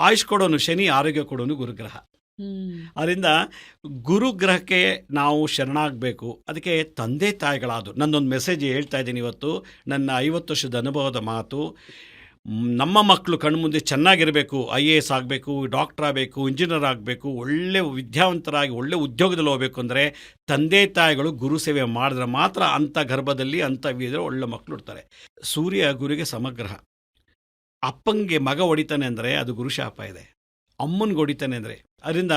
ಆಯುಷ್ ಕೊಡೋನು ಶನಿ, ಆರೋಗ್ಯ ಕೊಡೋನು ಗುರುಗ್ರಹ. ಅದರಿಂದ ಗುರುಗ್ರಹಕ್ಕೆ ನಾವು ಶರಣಾಗಬೇಕು. ಅದಕ್ಕೆ ತಂದೆ ತಾಯಿಗಳಾದರು ನನ್ನೊಂದು ಮೆಸೇಜ್ ಹೇಳ್ತಾ ಇದ್ದೀನಿ ಇವತ್ತು, ನನ್ನ 50 ವರ್ಷದ ಅನುಭವದ ಮಾತು. ನಮ್ಮ ಮಕ್ಕಳು ಕಣ್ಮುಂದೆ ಚೆನ್ನಾಗಿರಬೇಕು, IAS ಆಗಬೇಕು, ಡಾಕ್ಟರ್ ಆಗಬೇಕು, ಇಂಜಿನಿಯರ್ ಆಗಬೇಕು, ಒಳ್ಳೆ ವಿದ್ಯಾವಂತರಾಗಿ ಒಳ್ಳೆ ಉದ್ಯೋಗದಲ್ಲಿ ಹೋಗಬೇಕು ಅಂದರೆ ತಂದೆ ತಾಯಿಗಳು ಗುರು ಸೇವೆ ಮಾಡಿದ್ರೆ ಮಾತ್ರ ಅಂಥ ಗರ್ಭದಲ್ಲಿ ಅಂಥ ವಿದ್ರೆ ಒಳ್ಳೆ ಮಕ್ಕಳು ಇರ್ತಾರೆ. ಸೂರ್ಯ ಗುರಿಗೆ ಸಮಗ್ರಹ. ಅಪ್ಪಂಗೆ ಮಗ ಹೊಡಿತಾನೆ ಅಂದರೆ ಅದು ಗುರುಶಾಪ ಇದೆ, ಅಮ್ಮನಿಗೆ ಹೊಡಿತಾನೆ ಅಂದರೆ. ಅದರಿಂದ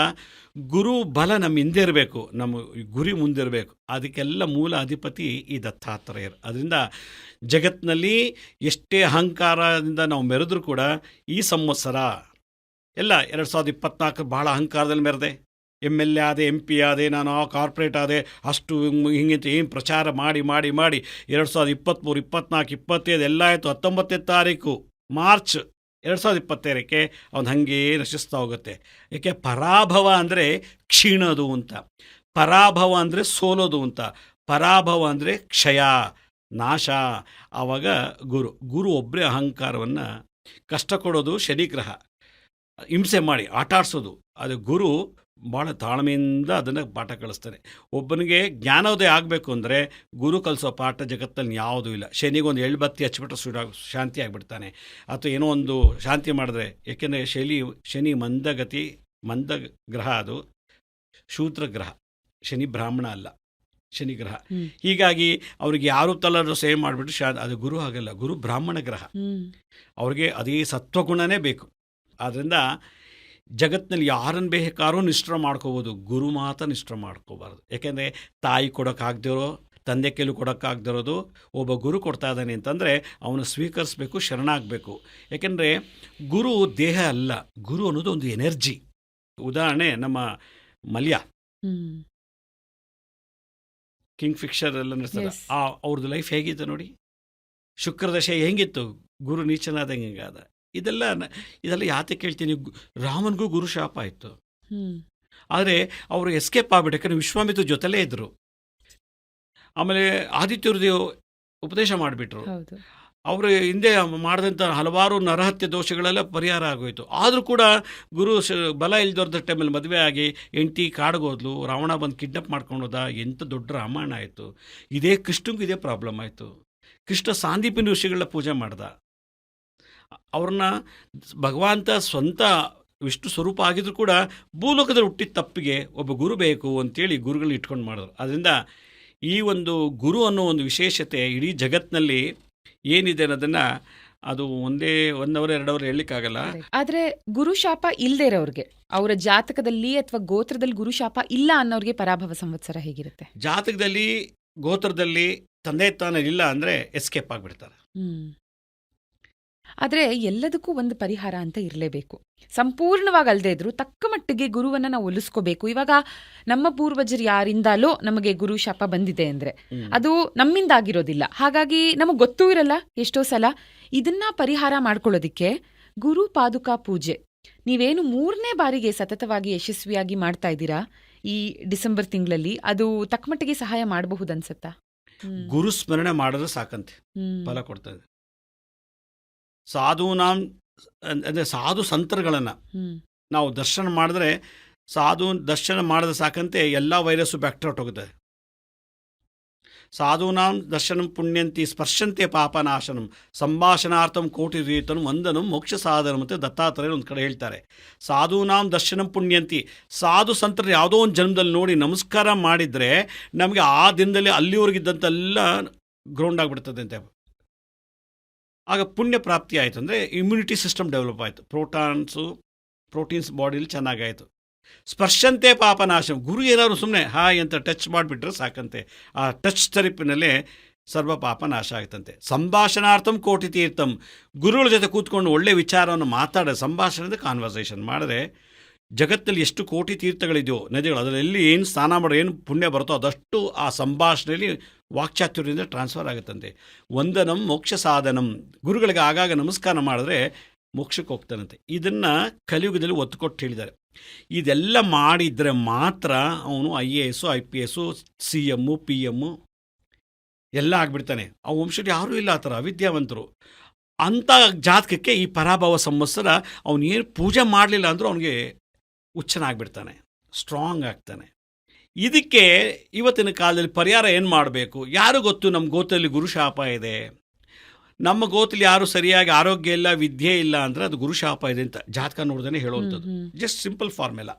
ಗುರು ಬಲ ನಮ್ಮ ಹಿಂದೆ ಇರಬೇಕು, ನಮ್ಮ ಗುರಿ ಮುಂದಿರಬೇಕು. ಅದಕ್ಕೆಲ್ಲ ಮೂಲ ಅಧಿಪತಿ ಈ ದತ್ತಾತ್ರೇಯರು. ಅದರಿಂದ ಜಗತ್ತಿನಲ್ಲಿ ಎಷ್ಟೇ ಅಹಂಕಾರದಿಂದ ನಾವು ಮೆರೆದ್ರೂ ಕೂಡ ಈ ಸಂವತ್ಸರ ಎಲ್ಲ 2024 ಭಾಳ ಅಹಂಕಾರದಲ್ಲಿ ಮೆರೆದೆ. MLA ಆದೆ, MP ಆದೆ, ನಾನು ಕಾರ್ಪೊರೇಟ್ ಆದೆ, ಅಷ್ಟು ಹಿಂಗಿಂತ ಏನು ಪ್ರಚಾರ ಮಾಡಿ ಮಾಡಿ ಮಾಡಿ 2023, 24, 25 ಎಲ್ಲ ಆಯಿತು. 19ನೇ ತಾರೀಕು ಮಾರ್ಚ್ 2025 ಅವನು ಹಾಗೇ ನಶಿಸ್ತಾ ಹೋಗುತ್ತೆ. ಏಕೆ? ಪರಾಭವ ಅಂದರೆ ಕ್ಷೀಣೋದು ಅಂತ, ಪರಾಭವ ಅಂದರೆ ಸೋಲೋದು ಅಂತ, ಪರಾಭವ ಅಂದರೆ ಕ್ಷಯ, ನಾಶ. ಆವಾಗ ಗುರು ಒಬ್ಬರೇ ಅಹಂಕಾರವನ್ನು ಕಷ್ಟ ಕೊಡೋದು ಶನಿಗ್ರಹ, ಹಿಂಸೆ ಮಾಡಿ ಆಟಾಡಿಸೋದು. ಅದು ಗುರು ಭಾಳ ತಾಳ್ಮೆಯಿಂದ ಅದನ್ನು ಪಾಠ ಕಲಿಸ್ತಾನೆ. ಒಬ್ಬನಿಗೆ ಜ್ಞಾನೋದಯ ಆಗಬೇಕು ಅಂದರೆ ಗುರು ಕಲಿಸೋ ಪಾಠ ಜಗತ್ತಲ್ಲಿ ಯಾವುದೂ ಇಲ್ಲ. ಶನಿಗೊಂದು ಎಳ್ಬತ್ತಿ ಹಚ್ಬಿಟ್ರೆ ಶಾಂತಿ ಆಗಿಬಿಡ್ತಾನೆ, ಅಥವಾ ಏನೋ ಒಂದು ಶಾಂತಿ ಮಾಡಿದ್ರೆ. ಏಕೆಂದರೆ ಶನಿ ಮಂದ ಗ್ರಹ, ಅದು ಶೂದ್ರ ಗ್ರಹ. ಶನಿ ಬ್ರಾಹ್ಮಣ ಅಲ್ಲ, ಶನಿ ಗ್ರಹ. ಹೀಗಾಗಿ ಅವ್ರಿಗೆ ಯಾರು ತಲ್ಲರೂ ಸೇವೆ ಮಾಡಿಬಿಟ್ಟು ಅದು ಗುರು ಆಗಲ್ಲ. ಗುರು ಬ್ರಾಹ್ಮಣ ಗ್ರಹ, ಅವ್ರಿಗೆ ಅದೇ ಸತ್ವಗುಣನೇ ಬೇಕು. ಆದ್ದರಿಂದ ಜಗತ್ತಿನಲ್ಲಿ ಯಾರನ್ನು ಬೇಕಾದ್ರೂ ನಿಷ್ಠ ಮಾಡ್ಕೋಬೋದು, ಗುರು ಮಾತ್ರ ನಿಷ್ಠ ಮಾಡ್ಕೋಬಾರ್ದು. ಯಾಕೆಂದರೆ ತಾಯಿ ಕೊಡೋಕ್ಕಾಗದಿರೋ, ತಂದೆ ಕೈಲೂ ಕೊಡೋಕ್ಕಾಗದಿರೋದು ಒಬ್ಬ ಗುರು ಕೊಡ್ತಾ ಇದ್ದಾನೆ ಅಂತಂದರೆ ಅವನು ಸ್ವೀಕರಿಸಬೇಕು, ಶರಣಾಗಬೇಕು. ಯಾಕೆಂದರೆ ಗುರು ದೇಹ ಅಲ್ಲ, ಗುರು ಅನ್ನೋದು ಒಂದು ಎನರ್ಜಿ. ಉದಾಹರಣೆ ನಮ್ಮ ಮಲ್ಯ ಕಿಂಗ್ ಫಿಶರ್ ಎಲ್ಲ ನಡೆಸ್ತಾರೆ, ಅವ್ರದ್ದು ಲೈಫ್ ಹೇಗಿತ್ತು ನೋಡಿ. ಶುಕ್ರದಶೆ ಹೆಂಗಿತ್ತು, ಗುರು ನೀಚನಾದಂಗೆ ಹಿಂಗಾದ. ಇದೆಲ್ಲ ಯಾತೆ ಕೇಳ್ತೀನಿ. ರಾಮನಿಗೂ ಗುರು ಶಾಪ ಆಯಿತು, ಆದರೆ ಅವರು ಎಸ್ಕೇಪ್ ಆಗ್ಬಿಟ್ಟು, ಯಾಕಂದರೆ ವಿಶ್ವಾಮಿತ್ರ ಜೊತೆಲೇ ಇದ್ದರು. ಆಮೇಲೆ ಆದಿತ್ಯವ್ರದ್ದು ಉಪದೇಶ ಮಾಡಿಬಿಟ್ರು. ಅವರು ಹಿಂದೆ ಮಾಡಿದಂಥ ಹಲವಾರು ನರಹತ್ಯೆ ದೋಷಗಳೆಲ್ಲ ಪರಿಹಾರ ಆಗೋಯ್ತು. ಆದರೂ ಕೂಡ ಗುರು ಬಲ ಇಲ್ದೋರ್ದ ಟೈಮಲ್ಲಿ ಮದುವೆ ಆಗಿ ಹೆಂಡತಿ ಕಾಡ್ಗೋದ್ಲು, ರಾವಣ ಬಂದು ಕಿಡ್ನಾಪ್ ಮಾಡ್ಕೊಂಡೋದ. ಎಂಥ ದೊಡ್ಡ ರಾಮಾಯಣ ಆಯಿತು. ಇದೇ ಕೃಷ್ಣಂಗೂ ಇದೇ ಪ್ರಾಬ್ಲಮ್ ಆಯಿತು. ಕೃಷ್ಣ ಸಾಂದೀಪಿನಿ ಋಷಿಗಳನ್ನ ಪೂಜೆ ಮಾಡ್ದ. ಅವ್ರನ್ನ ಭಗವಂತ ಸ್ವಂತ ವಿಷ್ಣು ಸ್ವರೂಪ ಆಗಿದ್ರು ಕೂಡ ಭೂಲೋಕದಲ್ಲಿ ಹುಟ್ಟಿದ ತಪ್ಪಿಗೆ ಒಬ್ಬ ಗುರು ಬೇಕು ಅಂತೇಳಿ ಗುರುಗಳು ಇಟ್ಕೊಂಡು ಮಾಡಿದ್ರು. ಅದರಿಂದ ಈ ಒಂದು ಗುರು ಅನ್ನೋ ಒಂದು ವಿಶೇಷತೆ ಇಡೀ ಜಗತ್ತಿನಲ್ಲಿ ಏನಿದೆ ಅನ್ನೋದನ್ನು ಅದು 1 ಅವರ್ 2 ಅವರ್ ಹೇಳಲಿಕ್ಕಾಗಲ್ಲ. ಆದರೆ ಗುರುಶಾಪ ಇಲ್ಲದೆ ಇರೋರಿಗೆ, ಅವರ ಜಾತಕದಲ್ಲಿ ಅಥವಾ ಗೋತ್ರದಲ್ಲಿ ಗುರುಶಾಪ ಇಲ್ಲ ಅನ್ನೋರಿಗೆ ಪರಾಭವ ಸಂವತ್ಸರ ಹೇಗಿರುತ್ತೆ? ಜಾತಕದಲ್ಲಿ ಗೋತ್ರದಲ್ಲಿ ತಂದೆ ತಾನೇ ಇಲ್ಲ ಅಂದರೆ ಎಸ್ಕೇಪ್ ಆಗಿಬಿಡ್ತಾರೆ. ಆದರೆ ಎಲ್ಲದಕ್ಕೂ ಒಂದು ಪರಿಹಾರ ಅಂತ ಇರಲೇಬೇಕು. ಸಂಪೂರ್ಣವಾಗಿ ಅಲ್ಲದೆ ಇದ್ರು ತಕ್ಕ ಮಟ್ಟಿಗೆ ಗುರುವನ್ನ ನಾವು ಒಲಿಸ್ಕೋಬೇಕು. ಇವಾಗ ನಮ್ಮ ಪೂರ್ವಜರು ಯಾರಿಂದಲೋ ನಮಗೆ ಗುರು ಶಾಪ ಬಂದಿದೆ ಅಂದ್ರೆ ಅದು ನಮ್ಮಿಂದ ಆಗಿರೋದಿಲ್ಲ. ಹಾಗಾಗಿ ನಮಗೆ ಗೊತ್ತೂ ಇರಲ್ಲ ಎಷ್ಟೋ ಸಲ. ಇದನ್ನ ಪರಿಹಾರ ಮಾಡ್ಕೊಳ್ಳೋದಿಕ್ಕೆ ಗುರು ಪಾದುಕಾ ಪೂಜೆ ನೀವೇನು 3ನೇ ಬಾರಿಗೆ ಸತತವಾಗಿ ಯಶಸ್ವಿಯಾಗಿ ಮಾಡ್ತಾ ಇದ್ದೀರಾ ಈ ಡಿಸೆಂಬರ್ ತಿಂಗಳಲ್ಲಿ, ಅದು ತಕ್ಕಮಟ್ಟಿಗೆ ಸಹಾಯ ಮಾಡಬಹುದು ಅನ್ಸತ್ತಾ? ಗುರು ಸ್ಮರಣೆ ಮಾಡಿದ್ರೆ ಸಾಕಂತೆ ಫಲ ಕೊಡ್ತದೆ. ಸಾಧುನಾಂ ಅಂದರೆ ಸಾಧು ಸಂತರುಗಳನ್ನು ನಾವು ದರ್ಶನ ಮಾಡಿದ್ರೆ, ಸಾಧು ದರ್ಶನ ಮಾಡಿದ್ರೆ ಸಾಕಂತೆ ಎಲ್ಲ ವೈರಸ್ಸು ಬ್ಯಾಕ್ಟೀರಿಯಾ ಹೊಟ್ಟೋಗುತ್ತೆ. ಸಾಧೂನಾಂ ದರ್ಶನಂ ಪುಣ್ಯಂತಿ ಸ್ಪರ್ಶಂತೆ ಪಾಪನಾಶನಂ ಸಂಭಾಷಣಾರ್ಥಂ ಕೋಟಿ ರೀತನು ವಂದನಂ ಮೋಕ್ಷ ಸಾಧನ ಮತ್ತು ದತ್ತಾತ್ರೇಯರು ಒಂದು ಕಡೆ ಹೇಳ್ತಾರೆ. ಸಾಧೂನಾಂ ದರ್ಶನಂ ಪುಣ್ಯಂತಿ, ಸಾಧು ಸಂತರು ಯಾವುದೋ ಒಂದು ಜನ್ಮದಲ್ಲಿ ನೋಡಿ ನಮಸ್ಕಾರ ಮಾಡಿದರೆ ನಮಗೆ ಆ ದಿನದಲ್ಲಿ ಅಲ್ಲಿವರೆಗಿದ್ದಂತೆಲ್ಲ ಗ್ರೌಂಡ್ ಆಗಿಬಿಡ್ತದೆ ಅಂತೆ. ಆಗ ಪುಣ್ಯ ಪ್ರಾಪ್ತಿ ಆಯಿತು ಅಂದರೆ ಇಮ್ಯುನಿಟಿ ಸಿಸ್ಟಮ್ ಡೆವಲಪ್ ಆಯಿತು, ಪ್ರೋಟೀನ್ಸ್ ಬಾಡಿಲಿ ಚೆನ್ನಾಗಾಯಿತು. ಸ್ಪರ್ಶಂತೆ ಪಾಪನಾಶಂ, ಗುರು ಏನಾದ್ರು ಸುಮ್ಮನೆ ಹಾಯ್ ಅಂತ ಟಚ್ ಮಾಡಿಬಿಟ್ರೆ ಸಾಕಂತೆ, ಆ ಟಚ್ ಥೆರಪಿನಲ್ಲೇ ಸರ್ವ ಪಾಪ ನಾಶ ಆಗ್ತಂತೆ. ಸಂಭಾಷಣಾರ್ಥಂ ಕೋಟಿ ತೀರ್ಥಂ, ಗುರುಗಳ ಜೊತೆ ಕೂತ್ಕೊಂಡು ಒಳ್ಳೆ ವಿಚಾರವನ್ನು ಮಾತಾಡ, ಸಂಭಾಷಣೆ ಕಾನ್ವರ್ಸೇಷನ್ ಮಾಡಿದ್ರೆ ಜಗತ್ತಲ್ಲಿ ಎಷ್ಟು ಕೋಟಿ ತೀರ್ಥಗಳಿದೆಯೋ ನದಿಗಳು, ಅದರಲ್ಲಿ ಏನು ಸ್ನಾನ ಮಾಡೋ ಏನು ಪುಣ್ಯ ಬರುತ್ತೋ ಅದಷ್ಟು ಆ ಸಂಭಾಷಣೆಯಲ್ಲಿ ವಾಕ್ಚಾತುರ್ಯದಿಂದ ಟ್ರಾನ್ಸ್ಫರ್ ಆಗುತ್ತಂತೆ. ವಂದನಂ ಮೋಕ್ಷ ಸಾಧನಂ, ಗುರುಗಳಿಗೆ ಆಗಾಗ ನಮಸ್ಕಾರ ಮಾಡಿದ್ರೆ ಮೋಕ್ಷಕ್ಕೆ ಹೋಗ್ತಾನಂತೆ. ಇದನ್ನು ಕಲಿಯುಗದಲ್ಲಿ ಒತ್ತು ಕೊಟ್ಟು ಹೇಳಿದ್ದಾರೆ. ಇದೆಲ್ಲ ಮಾಡಿದರೆ ಮಾತ್ರ ಅವನು IAS IPS CM PM ಎಲ್ಲ ಆಗಿಬಿಡ್ತಾನೆ. ಆ ವಂಶದಲ್ಲಿ ಯಾರೂ ಇಲ್ಲ ಆ ಥರ ಅವಿದ್ಯಾವಂತರು. ಅಂಥ ಜಾತಕಕ್ಕೆ ಈ ಪರಾಭವ ಸಂವತ್ಸರ ಅವನು ಏನು ಪೂಜೆ ಮಾಡಲಿಲ್ಲ ಅಂದರೂ ಅವನಿಗೆ ಹುಚ್ಚನಾಗ್ಬಿಡ್ತಾನೆ, ಸ್ಟ್ರಾಂಗ್ ಆಗ್ತಾನೆ. ಇದಕ್ಕೆ ಇವತ್ತಿನ ಕಾಲದಲ್ಲಿ ಪರಿಹಾರ ಏನು ಮಾಡಬೇಕು? ಯಾರು ಗೊತ್ತು? ನಮ್ಮ ಗೋತ್ರದಲ್ಲಿ ಗುರುಶಾಪ ಇದೆ, ನಮ್ಮ ಗೋತ್ರದಲ್ಲಿ ಯಾರು ಸರಿಯಾಗಿ ಆರೋಗ್ಯ ಇಲ್ಲ, ವಿದ್ಯೆ ಇಲ್ಲ ಅಂದರೆ ಅದು ಗುರುಶಾಪ ಇದೆ ಅಂತ ಜಾತಕ ನೋಡ್ದೇ ಹೇಳುವಂಥದ್ದು. Just simple formula.